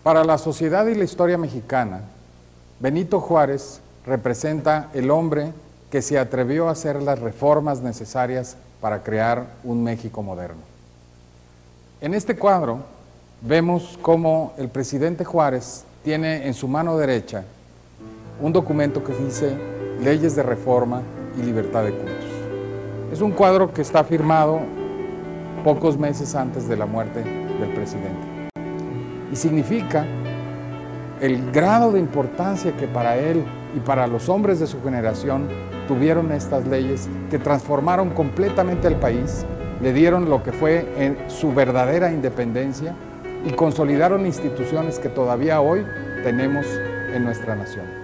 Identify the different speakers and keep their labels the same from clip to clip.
Speaker 1: Para la sociedad y la historia mexicana, Benito Juárez representa el hombre que se atrevió a hacer las reformas necesarias para crear un México moderno. En este cuadro vemos cómo el presidente Juárez tiene en su mano derecha un documento que dice Leyes de Reforma y Libertad de Cultos. Es un cuadro que está firmado pocos meses antes de la muerte del presidente. Y significa el grado de importancia que para él y para los hombres de su generación tuvieron estas leyes que transformaron completamente al país, le dieron lo que fue su verdadera independencia y consolidaron instituciones que todavía hoy tenemos en nuestra nación.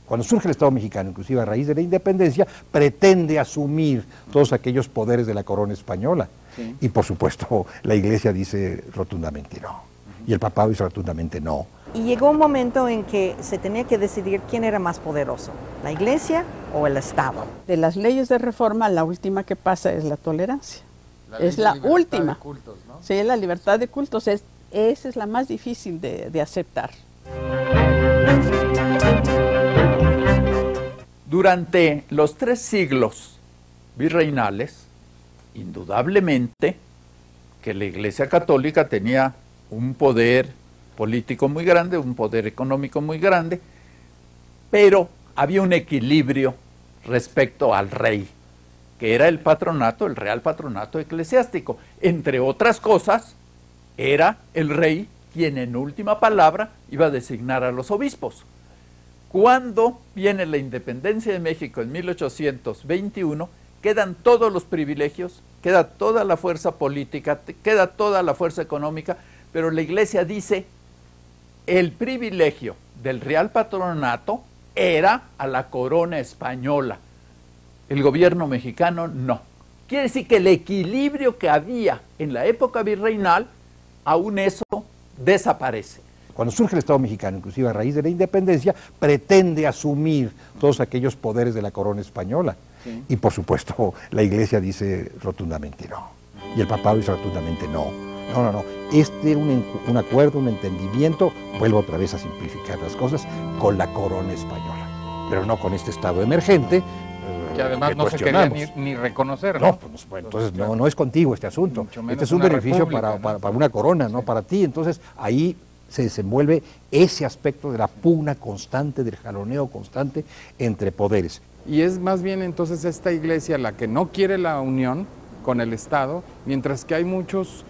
Speaker 2: Cuando surge el Estado mexicano, inclusive a raíz de la independencia, pretende asumir todos aquellos poderes de la corona española. Sí. Y por supuesto, la Iglesia dice rotundamente no. Y el papado dice rotundamente no.
Speaker 3: Y llegó un momento en que se tenía que decidir quién era más poderoso, la Iglesia o el Estado.
Speaker 4: De las leyes de reforma, la última que pasa es la tolerancia. Es la última. De cultos, ¿no? Sí, la libertad de cultos. Esa es la más difícil de aceptar.
Speaker 5: Durante los 3 siglos virreinales, indudablemente que la Iglesia Católica tenía un poder político muy grande, un poder económico muy grande, pero había un equilibrio respecto al rey, que era el patronato, el real patronato eclesiástico. Entre otras cosas, era el rey quien en última palabra iba a designar a los obispos. Cuando viene la independencia de México en 1821, quedan todos los privilegios, queda toda la fuerza política, queda toda la fuerza económica, pero la Iglesia dice, el privilegio del Real Patronato era a la corona española. El gobierno mexicano no. Quiere decir que el equilibrio que había en la época virreinal, aún eso desaparece.
Speaker 2: Cuando surge el Estado mexicano, inclusive a raíz de la independencia, pretende asumir todos aquellos poderes de la corona española. Sí. Y por supuesto, la Iglesia dice rotundamente no. Y el papado dice rotundamente no. No. Este un acuerdo, un entendimiento, vuelvo otra vez a simplificar las cosas, con la corona española. Pero no con este estado emergente.
Speaker 1: Que además no se quería ni reconocer, ¿no?
Speaker 2: No, pues, bueno, entonces no es contigo este asunto. Este es un beneficio para una corona, no para ti. Entonces ahí se desenvuelve ese aspecto de la pugna constante, del jaloneo constante entre poderes.
Speaker 1: Y es más bien entonces esta Iglesia la que no quiere la unión con el Estado, mientras que hay muchos,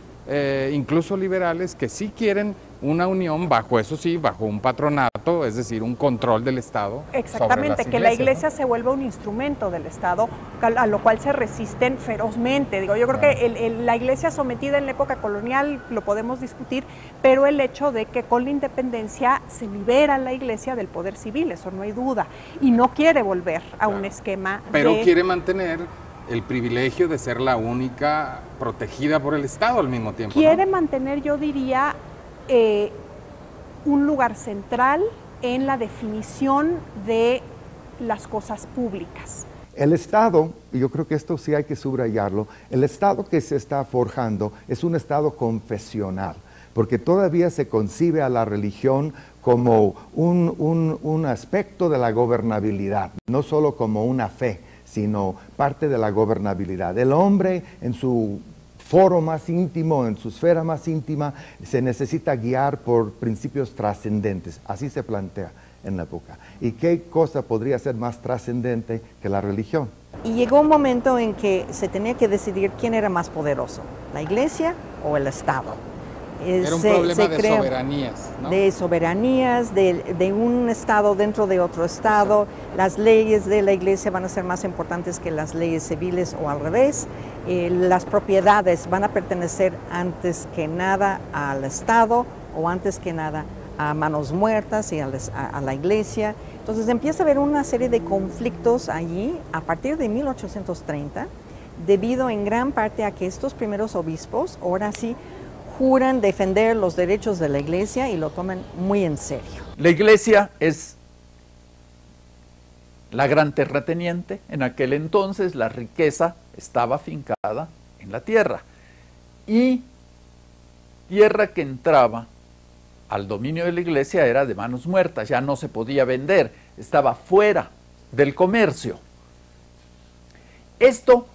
Speaker 1: incluso liberales, que sí quieren una unión bajo, eso sí, bajo un patronato, es decir, un control del Estado.
Speaker 6: Exactamente, que la Iglesia, ¿no?, se vuelva un instrumento del Estado, a lo cual se resisten ferozmente. Digo, yo creo que la Iglesia sometida en la época colonial lo podemos discutir, pero el hecho de que con la independencia se libera la Iglesia del poder civil, eso no hay duda, y no quiere volver a un esquema
Speaker 1: pero quiere mantener el privilegio de ser la única protegida por el Estado al mismo tiempo.
Speaker 6: Quiere
Speaker 1: ¿no?
Speaker 6: mantener, yo diría, un lugar central en la definición de las cosas públicas.
Speaker 7: El Estado, y yo creo que esto sí hay que subrayarlo, el Estado que se está forjando es un Estado confesional, porque todavía se concibe a la religión como un aspecto de la gobernabilidad, no solo como una fe, sino parte de la gobernabilidad. El hombre en su foro más íntimo, en su esfera más íntima, se necesita guiar por principios trascendentes, así se plantea en la época. ¿Y qué cosa podría ser más trascendente que la religión?
Speaker 3: Y llegó un momento en que se tenía que decidir quién era más poderoso, la Iglesia o el Estado.
Speaker 1: Era un problema de soberanías, ¿no?
Speaker 3: De soberanías, de un estado dentro de otro estado. Las leyes de la iglesia van a ser más importantes que las leyes civiles o al revés. Las propiedades van a pertenecer antes que nada al estado o antes que nada a manos muertas y a la iglesia. Entonces empieza a haber una serie de conflictos allí a partir de 1830, debido en gran parte a que estos primeros obispos ahora sí juran defender los derechos de la iglesia y lo toman muy en serio.
Speaker 5: La iglesia es la gran terrateniente. En aquel entonces la riqueza estaba afincada en la tierra. Y tierra que entraba al dominio de la iglesia era de manos muertas, ya no se podía vender, estaba fuera del comercio. Esto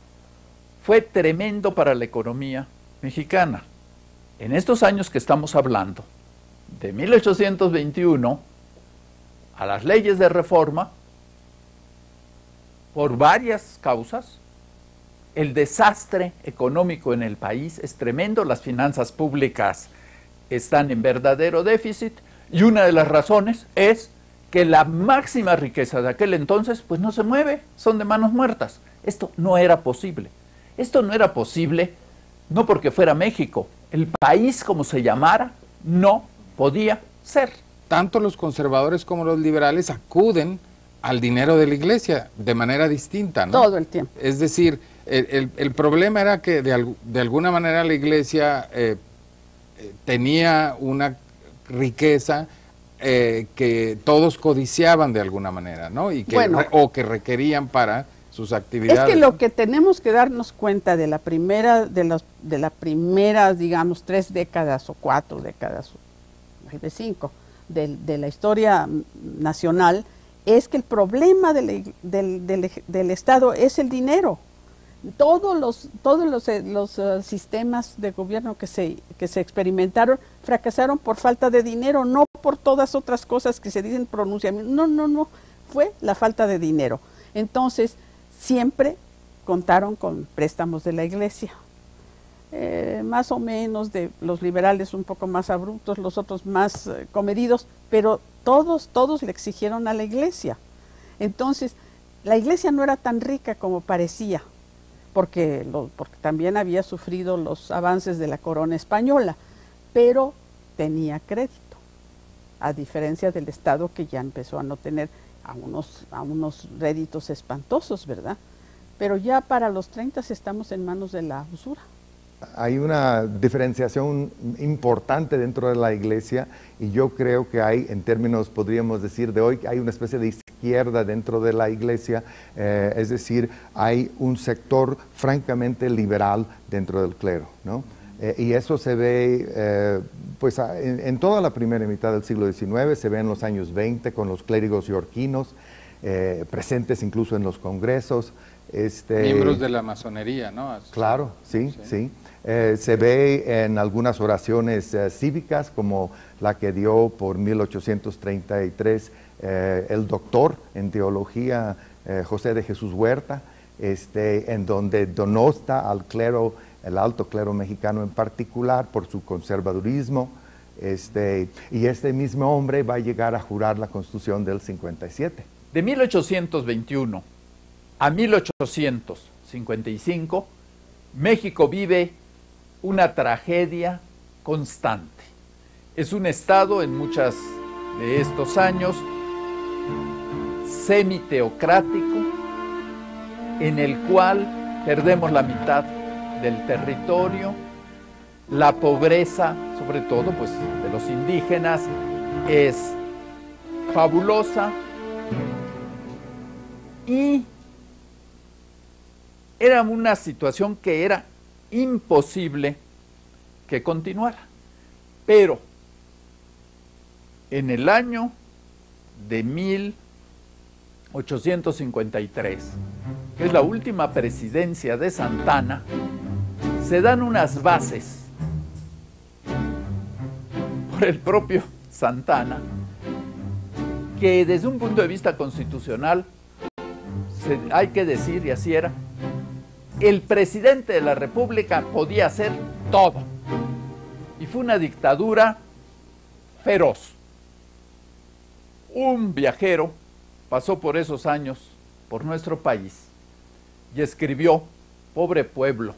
Speaker 5: fue tremendo para la economía mexicana. En estos años que estamos hablando, de 1821 a las leyes de reforma, por varias causas, el desastre económico en el país es tremendo, las finanzas públicas están en verdadero déficit, y una de las razones es que la máxima riqueza de aquel entonces pues no se mueve, son de manos muertas. Esto no era posible. Esto no era posible no porque fuera México, el país como se llamara no podía ser.
Speaker 1: Tanto los conservadores como los liberales acuden al dinero de la iglesia de manera distinta, ¿no?
Speaker 4: Todo el tiempo.
Speaker 1: Es decir, el problema era que de alguna manera la iglesia tenía una riqueza que todos codiciaban de alguna manera, ¿no? Y que, o que requerían para sus actividades.
Speaker 4: Es que lo que tenemos que darnos cuenta de la primera, digamos, 3 décadas o 4 décadas, de 5, de la historia nacional, es que el problema del Estado es el dinero. Todos los sistemas de gobierno que se experimentaron fracasaron por falta de dinero, no por todas otras cosas que se dicen pronunciamiento. No, fue la falta de dinero. Entonces, siempre contaron con préstamos de la iglesia, más o menos de los liberales un poco más abruptos, los otros más comedidos, pero todos le exigieron a la iglesia. Entonces, la iglesia no era tan rica como parecía, porque también había sufrido los avances de la corona española, pero tenía crédito, a diferencia del Estado, que ya empezó a no tener a unos réditos espantosos, ¿verdad? Pero ya para los 30 estamos en manos de la usura.
Speaker 7: Hay una diferenciación importante dentro de la iglesia, y yo creo que hay, en términos, podríamos decir, de hoy, hay una especie de izquierda dentro de la iglesia, es decir, hay un sector francamente liberal dentro del clero, ¿no? Y eso se ve pues en toda la primera mitad del siglo XIX, se ve en los años 20 con los clérigos yorquinos, presentes incluso en los congresos.
Speaker 1: Miembros de la masonería, ¿no?
Speaker 7: Claro, sí. Se ve en algunas oraciones cívicas, como la que dio por 1833 el doctor en teología José de Jesús Huerta, en donde denosta al clero, el alto clero mexicano en particular, por su conservadurismo, y este mismo hombre va a llegar a jurar la Constitución del 57.
Speaker 5: De 1821 a 1855, México vive una tragedia constante. Es un estado en muchos de estos años semiteocrático, en el cual perdemos la mitad del territorio, la pobreza, sobre todo pues de los indígenas, es fabulosa, y era una situación que era imposible que continuara. Pero en el año de 1853, que es la última presidencia de Santana, se dan unas bases por el propio Santana, que desde un punto de vista constitucional, hay que decir, y así era, el presidente de la República podía hacer todo. y fue una dictadura feroz. Un viajero pasó por esos años por nuestro país y escribió: pobre pueblo,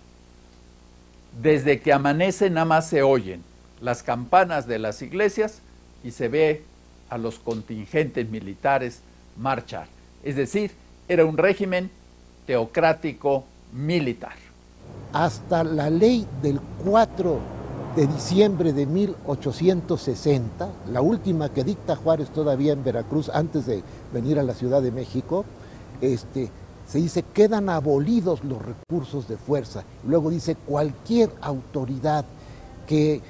Speaker 5: desde que amanece nada más se oyen las campanas de las iglesias y se ve a los contingentes militares marchar. Es decir, era un régimen teocrático militar.
Speaker 8: Hasta la ley del 4 de diciembre de 1860, la última que dicta Juárez todavía en Veracruz antes de venir a la Ciudad de México, se dice: quedan abolidos los recursos de fuerza. Luego dice: cualquier autoridad que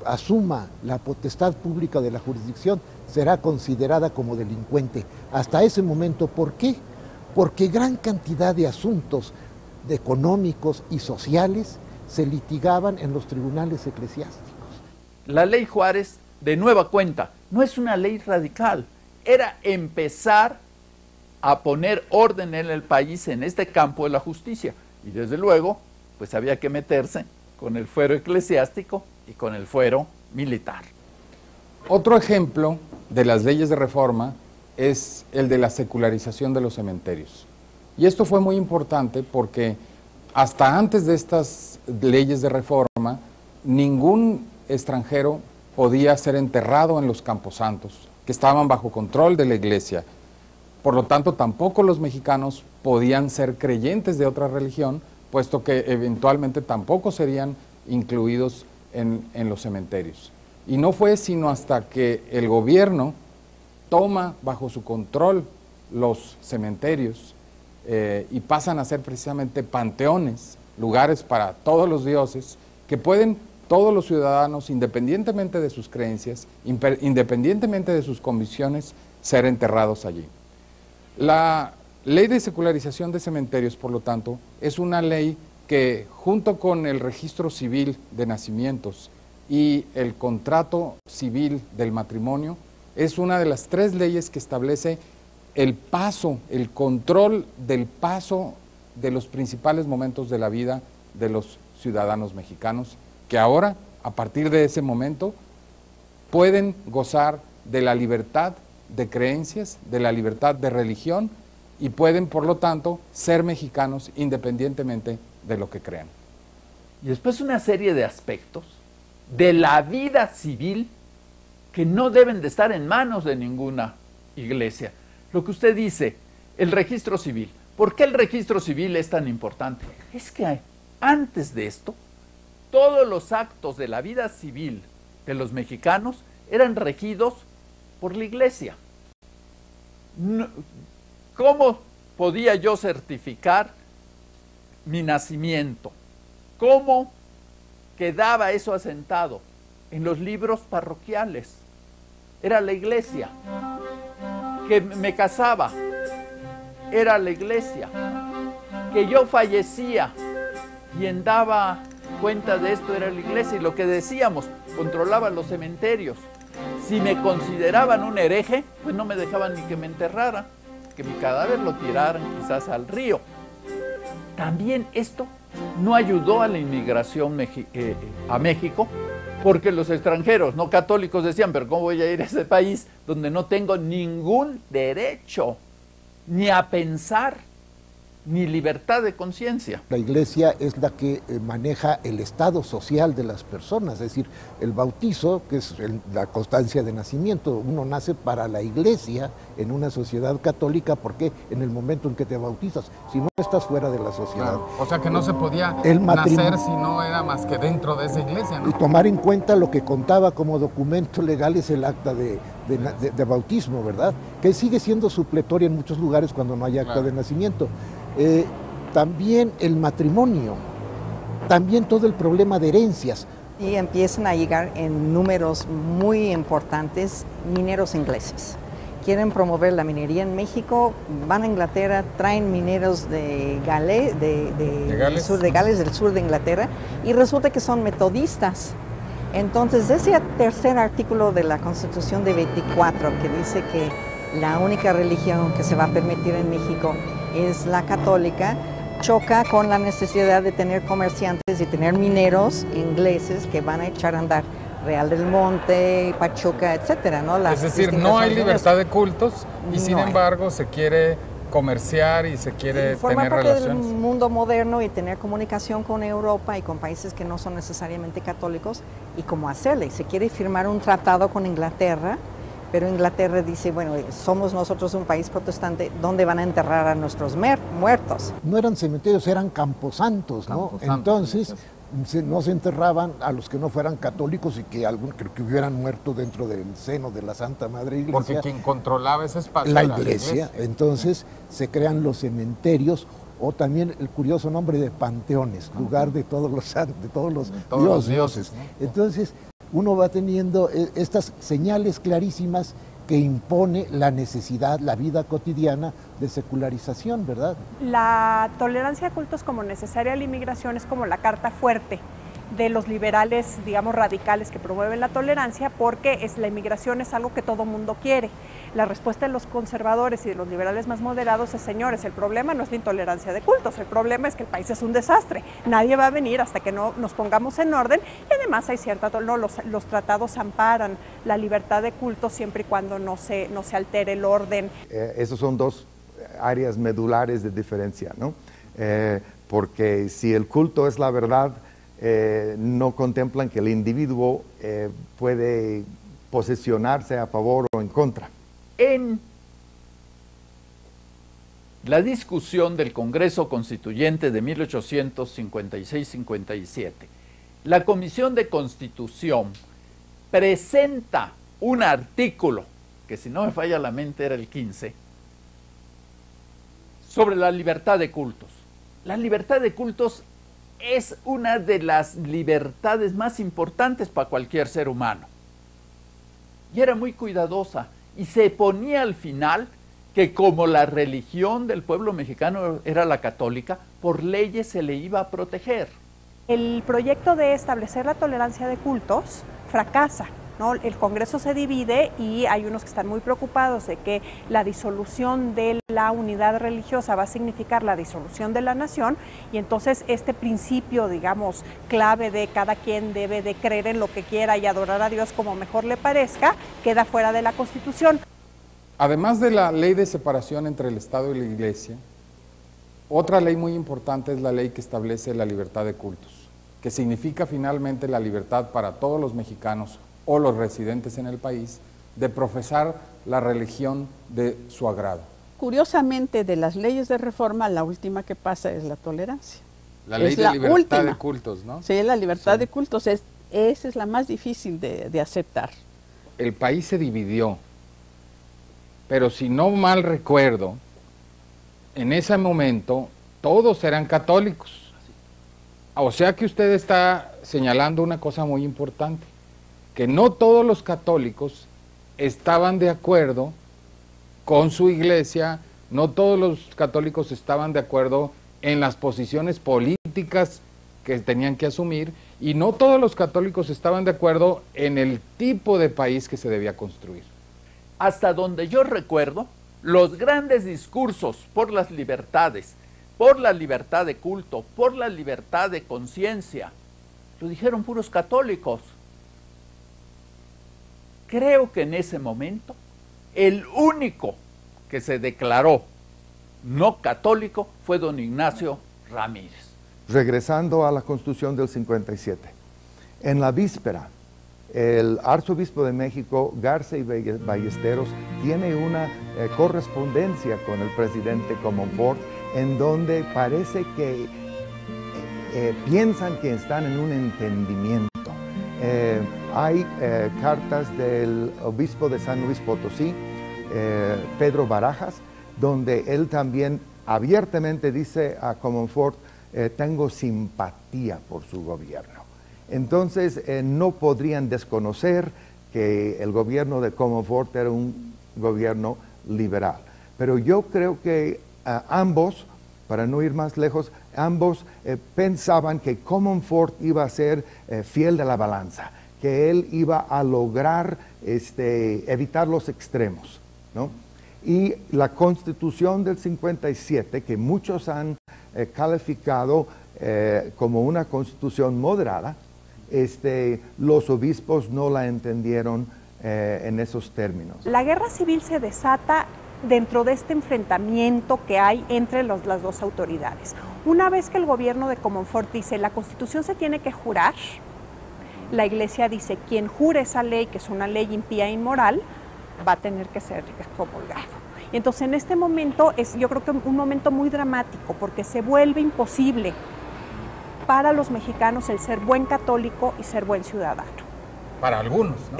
Speaker 8: asuma la potestad pública de la jurisdicción será considerada como delincuente. Hasta ese momento, ¿por qué? Porque gran cantidad de asuntos económicos y sociales se litigaban en los tribunales eclesiásticos.
Speaker 5: La ley Juárez, de nueva cuenta, no es una ley radical, era empezar a poner orden en el país en este campo de la justicia. Y desde luego, pues había que meterse con el fuero eclesiástico y con el fuero militar.
Speaker 1: Otro ejemplo de las leyes de reforma es el de la secularización de los cementerios. Y esto fue muy importante porque hasta antes de estas leyes de reforma, ningún extranjero podía ser enterrado en los camposantos, que estaban bajo control de la iglesia. Por lo tanto, tampoco los mexicanos podían ser creyentes de otra religión, puesto que eventualmente tampoco serían incluidos en los cementerios. Y no fue sino hasta que el gobierno toma bajo su control los cementerios y pasan a ser precisamente panteones, lugares para todos los dioses, que pueden todos los ciudadanos, independientemente de sus creencias, independientemente de sus convicciones, ser enterrados allí. La ley de secularización de cementerios, por lo tanto, es una ley que, junto con el registro civil de nacimientos y el contrato civil del matrimonio, es una de las 3 leyes que establece el paso, el control del paso de los principales momentos de la vida de los ciudadanos mexicanos, que ahora, a partir de ese momento, pueden gozar de la libertad de creencias, de la libertad de religión, y pueden, por lo tanto, ser mexicanos independientemente de lo que crean.
Speaker 5: Y después una serie de aspectos de la vida civil que no deben de estar en manos de ninguna iglesia. Lo que usted dice, el registro civil. ¿Por qué el registro civil es tan importante? Es que antes de esto, todos los actos de la vida civil de los mexicanos eran regidos por la iglesia. ¿Cómo podía yo certificar mi nacimiento? ¿Cómo quedaba eso asentado? En los libros parroquiales. Era la iglesia. Que me casaba, era la iglesia. Que yo fallecía, quien daba cuenta de esto era la iglesia. Y lo que decíamos, controlaban los cementerios. Si me consideraban un hereje, pues no me dejaban ni que me enterrara, que mi cadáver lo tiraran quizás al río. También esto no ayudó a la inmigración a México, porque los extranjeros no católicos decían: pero ¿cómo voy a ir a ese país donde no tengo ningún derecho ni a pensar, ni libertad de conciencia?
Speaker 8: La iglesia es la que maneja el estado social de las personas, es decir, el bautizo, que es la constancia de nacimiento. Uno nace para la iglesia en una sociedad católica, porque en el momento en que te bautizas, si no estás fuera de la sociedad.
Speaker 1: Claro. O sea que no se podía nacer si no era más que dentro de esa iglesia, ¿no?
Speaker 8: Y tomar en cuenta lo que contaba como documento legal es el acta de bautismo, ¿verdad? Que sigue siendo supletoria en muchos lugares cuando no hay acta de nacimiento. También el matrimonio, también todo el problema de herencias.
Speaker 3: Y empiezan a llegar en números muy importantes mineros ingleses. Quieren promover la minería en México, van a Inglaterra, traen mineros de Gales, del sur de Gales, del sur de Inglaterra, y resulta que son metodistas. Entonces, ese tercer artículo de la Constitución de 24, que dice que la única religión que se va a permitir en México es la católica, choca con la necesidad de tener comerciantes y tener mineros ingleses que van a echar a andar Real del Monte, Pachuca, etcétera, ¿no?
Speaker 1: Es decir, no hay libertad de cultos y sin embargo se quiere comerciar y se quiere tener
Speaker 3: parte
Speaker 1: relaciones.
Speaker 3: del mundo moderno y tener comunicación con Europa y con países que no son necesariamente católicos, y cómo hacerle. Y se quiere firmar un tratado con Inglaterra, pero Inglaterra dice, bueno, somos nosotros un país protestante, ¿dónde van a enterrar a nuestros muertos?
Speaker 8: No eran cementerios, eran camposantos, ¿no? Entonces, no se enterraban a los que no fueran católicos y que que hubieran muerto dentro del seno de la Santa Madre Iglesia.
Speaker 1: Porque quien controlaba ese espacio
Speaker 8: la
Speaker 1: era
Speaker 8: iglesia. Entonces se crean los cementerios, o también el curioso nombre de panteones, lugar de todos los dioses.
Speaker 1: ¿no?
Speaker 8: Entonces uno va teniendo estas señales clarísimas que impone la necesidad, la vida cotidiana de secularización, ¿verdad?
Speaker 6: La tolerancia de cultos como necesaria a la inmigración es como la carta fuerte de los liberales, digamos, radicales que promueven la tolerancia, porque la inmigración es algo que todo mundo quiere. La respuesta de los conservadores y de los liberales más moderados es, señores, el problema no es la intolerancia de cultos, el problema es que el país es un desastre, nadie va a venir hasta que no nos pongamos en orden, y además hay los tratados amparan la libertad de cultos siempre y cuando no se altere el orden.
Speaker 7: Esos son dos áreas medulares de diferencia, ¿no? Porque si el culto es la verdad, no contemplan que el individuo puede posicionarse a favor o en contra.
Speaker 5: En la discusión del Congreso Constituyente de 1856-57, la Comisión de Constitución presenta un artículo, que si no me falla la mente era el 15, sobre la libertad de cultos. La libertad de cultos es una de las libertades más importantes para cualquier ser humano. Y era muy cuidadosa, y se ponía al final que como la religión del pueblo mexicano era la católica, por leyes se le iba a proteger.
Speaker 6: El proyecto de establecer la tolerancia de cultos fracasa, ¿no? El Congreso se divide y hay unos que están muy preocupados de que la disolución de la unidad religiosa va a significar la disolución de la nación, y entonces este principio, digamos, clave de cada quien debe de creer en lo que quiera y adorar a Dios como mejor le parezca, queda fuera de la Constitución.
Speaker 1: Además de la ley de separación entre el Estado y la Iglesia, otra ley muy importante es la ley que establece la libertad de cultos, que significa finalmente la libertad para todos los mexicanos o los residentes en el país de profesar la religión de su agrado.
Speaker 4: Curiosamente, de las leyes de reforma, la última que pasa es la tolerancia.
Speaker 1: La ley de libertad de cultos, ¿no?
Speaker 4: Sí, la libertad de cultos, esa es la más difícil de aceptar.
Speaker 1: El país se dividió, pero si no mal recuerdo, en ese momento todos eran católicos. O sea que usted está señalando una cosa muy importante, que no todos los católicos estaban de acuerdo con su iglesia, no todos los católicos estaban de acuerdo en las posiciones políticas que tenían que asumir, y no todos los católicos estaban de acuerdo en el tipo de país que se debía construir.
Speaker 5: Hasta donde yo recuerdo, los grandes discursos por las libertades, por la libertad de culto, por la libertad de conciencia, lo dijeron puros católicos. Creo que en ese momento, el único que se declaró no católico fue don Ignacio Ramírez.
Speaker 7: Regresando a la Constitución del 57, en la víspera, el arzobispo de México, Garza y Ballesteros, tiene una correspondencia con el presidente Comonfort, en donde parece que piensan que están en un entendimiento. Hay cartas del obispo de San Luis Potosí, Pedro Barajas, donde él también abiertamente dice a Comonfort, tengo simpatía por su gobierno. Entonces no podrían desconocer que el gobierno de Comonfort era un gobierno liberal. Pero yo creo que ambos, para no ir más lejos, ambos pensaban que Comonfort iba a ser fiel de la balanza, que él iba a lograr evitar los extremos, ¿no? Y la Constitución del 57, que muchos han calificado como una constitución moderada, los obispos no la entendieron en esos términos.
Speaker 6: La guerra civil se desata dentro de este enfrentamiento que hay entre las dos autoridades. Una vez que el gobierno de Comonfort dice la Constitución se tiene que jurar, la Iglesia dice quien jure esa ley, que es una ley impía e inmoral, va a tener que ser excomulgado. Y entonces en este momento es, yo creo que un momento muy dramático, porque se vuelve imposible para los mexicanos el ser buen católico y ser buen ciudadano.
Speaker 1: Para algunos, ¿no?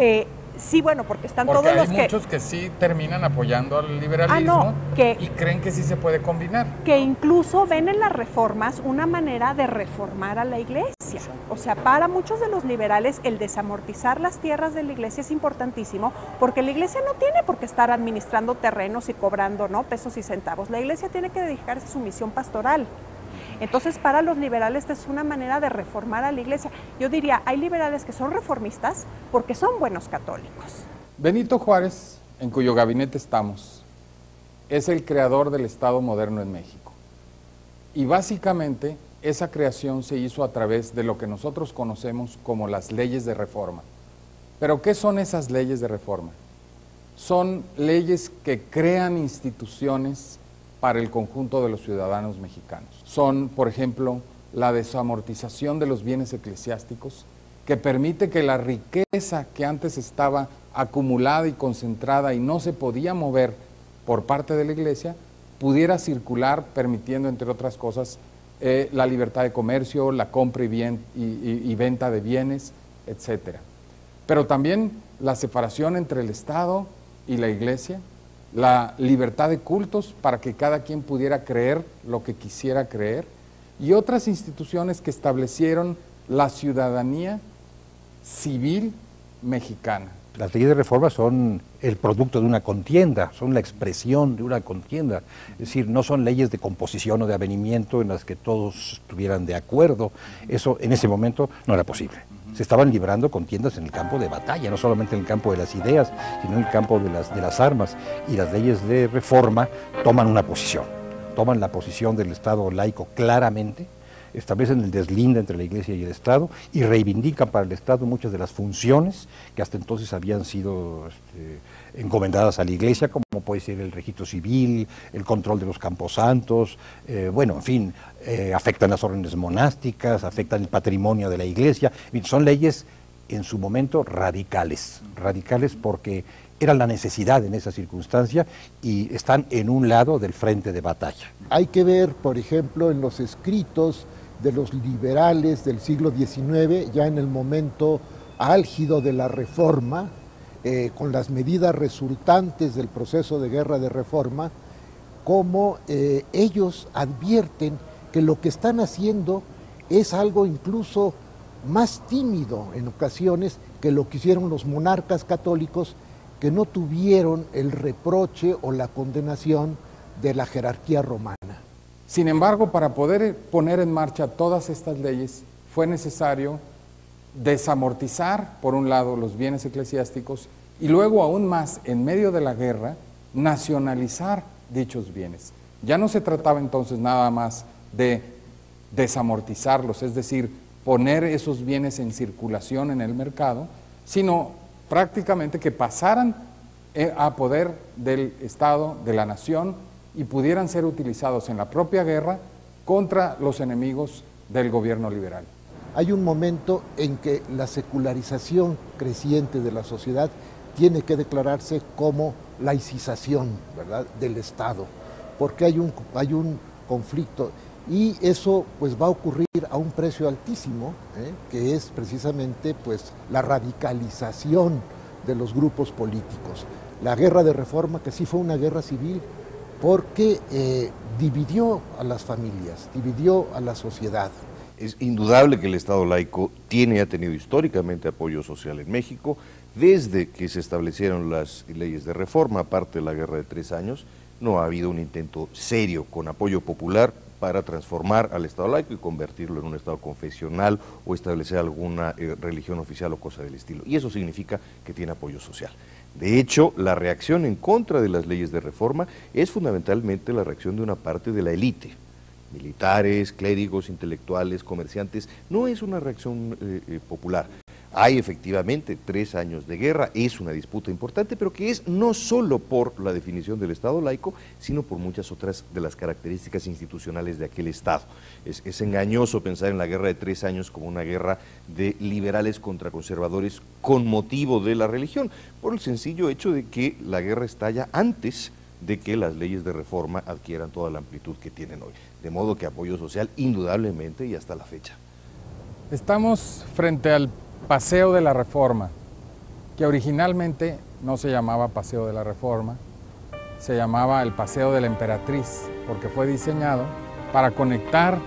Speaker 6: Sí, bueno, porque están
Speaker 1: porque
Speaker 6: todos los
Speaker 1: hay
Speaker 6: que...
Speaker 1: muchos que sí terminan apoyando al liberalismo y creen que sí se puede combinar.
Speaker 6: Que incluso ven en las reformas una manera de reformar a la Iglesia. O sea, para muchos de los liberales el desamortizar las tierras de la Iglesia es importantísimo, porque la Iglesia no tiene por qué estar administrando terrenos y cobrando, ¿no?, pesos y centavos. La Iglesia tiene que dedicarse a su misión pastoral. Entonces, para los liberales esta es una manera de reformar a la Iglesia. Yo diría, hay liberales que son reformistas porque son buenos católicos.
Speaker 1: Benito Juárez, en cuyo gabinete estamos, es el creador del Estado moderno en México. Y básicamente esa creación se hizo a través de lo que nosotros conocemos como las leyes de reforma. ¿Pero qué son esas leyes de reforma? Son leyes que crean instituciones para el conjunto de los ciudadanos mexicanos. Son, por ejemplo, la desamortización de los bienes eclesiásticos, que permite que la riqueza que antes estaba acumulada y concentrada y no se podía mover por parte de la Iglesia, pudiera circular, permitiendo, entre otras cosas, la libertad de comercio, la compra y venta de bienes, etc. Pero también la separación entre el Estado y la Iglesia, la libertad de cultos para que cada quien pudiera creer lo que quisiera creer, y otras instituciones que establecieron la ciudadanía civil mexicana.
Speaker 2: Las leyes de reforma son el producto de una contienda, son la expresión de una contienda, es decir, no son leyes de composición o de avenimiento en las que todos estuvieran de acuerdo. Eso en ese momento no era posible. Se estaban librando contiendas en el campo de batalla, no solamente en el campo de las ideas, sino en el campo de las armas. Y las leyes de reforma toman una posición, toman la posición del Estado laico claramente, establecen el deslinde entre la Iglesia y el Estado y reivindican para el Estado muchas de las funciones que hasta entonces habían sido encomendadas a la Iglesia, como puede ser el registro civil, el control de los camposantos, bueno, en fin, afectan las órdenes monásticas, afectan el patrimonio de la Iglesia. Son leyes en su momento radicales porque era la necesidad en esa circunstancia y están en un lado del frente de batalla.
Speaker 8: Hay que ver, por ejemplo, en los escritos de los liberales del siglo XIX, ya en el momento álgido de la Reforma, con las medidas resultantes del proceso de guerra de reforma, cómo ellos advierten que lo que están haciendo es algo incluso más tímido en ocasiones que lo que hicieron los monarcas católicos, que no tuvieron el reproche o la condenación de la jerarquía romana.
Speaker 1: Sin embargo, para poder poner en marcha todas estas leyes, fue necesario desamortizar, por un lado, los bienes eclesiásticos y luego, aún más, en medio de la guerra, nacionalizar dichos bienes. Ya no se trataba entonces nada más de desamortizarlos, es decir, poner esos bienes en circulación en el mercado, sino prácticamente que pasaran a poder del Estado, de la nación, y pudieran ser utilizados en la propia guerra contra los enemigos del gobierno liberal.
Speaker 8: Hay un momento en que la secularización creciente de la sociedad tiene que declararse como laicización, ¿verdad?, del Estado, porque hay un conflicto y eso pues va a ocurrir a un precio altísimo, que es precisamente pues la radicalización de los grupos políticos. La guerra de reforma, que sí fue una guerra civil, porque dividió a las familias, dividió a la sociedad.
Speaker 9: Es indudable que el Estado laico ha tenido históricamente apoyo social en México, desde que se establecieron las leyes de reforma, aparte de la Guerra de 3 años, no ha habido un intento serio con apoyo popular para transformar al Estado laico y convertirlo en un Estado confesional o establecer alguna religión oficial o cosa del estilo. Y eso significa que tiene apoyo social. De hecho, la reacción en contra de las leyes de reforma es fundamentalmente la reacción de una parte de la élite militares, clérigos, intelectuales, comerciantes. No es una reacción popular. Hay efectivamente 3 años de guerra, es una disputa importante, pero que es no solo por la definición del Estado laico, sino por muchas otras de las características institucionales de aquel Estado. Es engañoso pensar en la guerra de 3 años como una guerra de liberales contra conservadores con motivo de la religión, por el sencillo hecho de que la guerra estalla antes de que las leyes de reforma adquieran toda la amplitud que tienen hoy. De modo que apoyo social indudablemente y hasta la fecha.
Speaker 1: Estamos frente al Paseo de la Reforma, que originalmente no se llamaba Paseo de la Reforma, se llamaba el Paseo de la Emperatriz, porque fue diseñado para conectar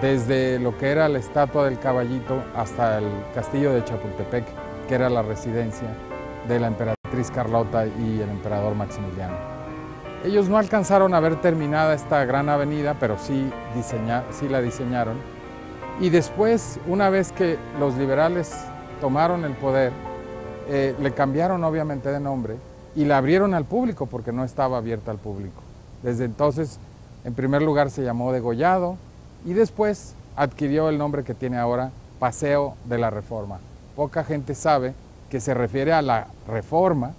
Speaker 1: desde lo que era la estatua del caballito hasta el castillo de Chapultepec, que era la residencia de la emperatriz Carlota y el emperador Maximiliano. Ellos no alcanzaron a ver terminada esta gran avenida, pero sí la diseñaron. Y después, una vez que los liberales tomaron el poder, le cambiaron obviamente de nombre y la abrieron al público porque no estaba abierta al público. Desde entonces, en primer lugar se llamó Degollado y después adquirió el nombre que tiene ahora, Paseo de la Reforma. Poca gente sabe que se refiere a la reforma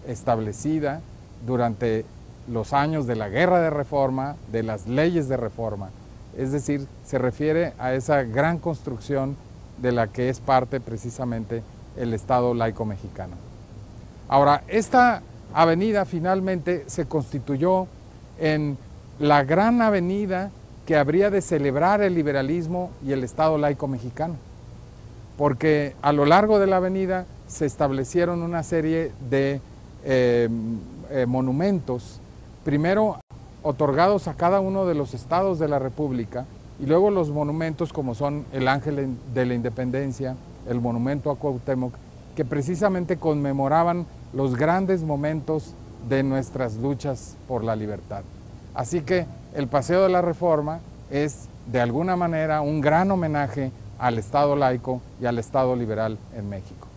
Speaker 1: establecida durante los años de la Guerra de Reforma, de las leyes de reforma. Es decir, se refiere a esa gran construcción de la que es parte precisamente el Estado laico mexicano. Ahora, esta avenida finalmente se constituyó en la gran avenida que habría de celebrar el liberalismo y el Estado laico mexicano, porque a lo largo de la avenida se establecieron una serie de monumentos, primero otorgados a cada uno de los estados de la República, y luego los monumentos como son el Ángel de la Independencia, el monumento a Cuauhtémoc, que precisamente conmemoraban los grandes momentos de nuestras luchas por la libertad. Así que el Paseo de la Reforma es de alguna manera un gran homenaje al Estado laico y al Estado liberal en México.